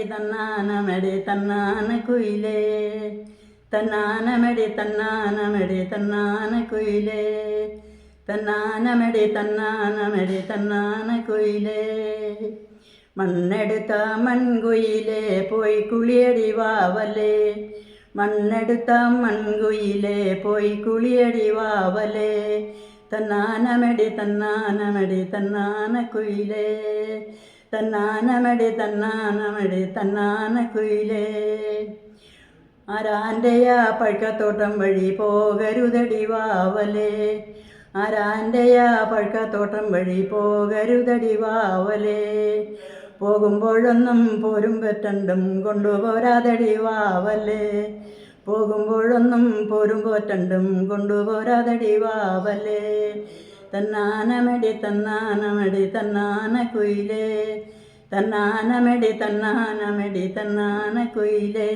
തന്നാനമടി തന്നാന കുയിലേ തന്നാനമടി തന്നാനമടി തന്നാന കുയിലേ തന്നാനമടി തന്നാനമടി തന്നാന കുയിലേ മണ്ണെടുത്ത മൺകുയിലേ പോയി കുളിയടി വാവലേ മണ്ണെടുത്ത മൺകുയിലേ പോയി കുളിയടി വാവലേ തന്നാനമടി തന്നാനമടി തന്നാന കുയിലേ തന്നാനമടി തന്നാനമടി തന്നാന കുയിലേ ആരാൻ്റെയാ പഴുക്കത്തോട്ടം വഴി പോകരുതടി വാവലേ ആരാൻ്റെയാ പഴുക്കത്തോട്ടം വഴി പോകരുതടി വാവലേ പോകുമ്പോഴൊന്നും പോരും പെറ്റണ്ടും കൊണ്ടുപോരാതടി വാവലേ പോകുമ്പോഴൊന്നും പോരും പോറ്റണ്ടും കൊണ്ടുപോരാതടി വാവലേ തന്നാനമടി തന്നാനമടി തന്നാന കുയിലേ തന്നാനമടി തന്നാനമടി തന്നാന കുയിലേ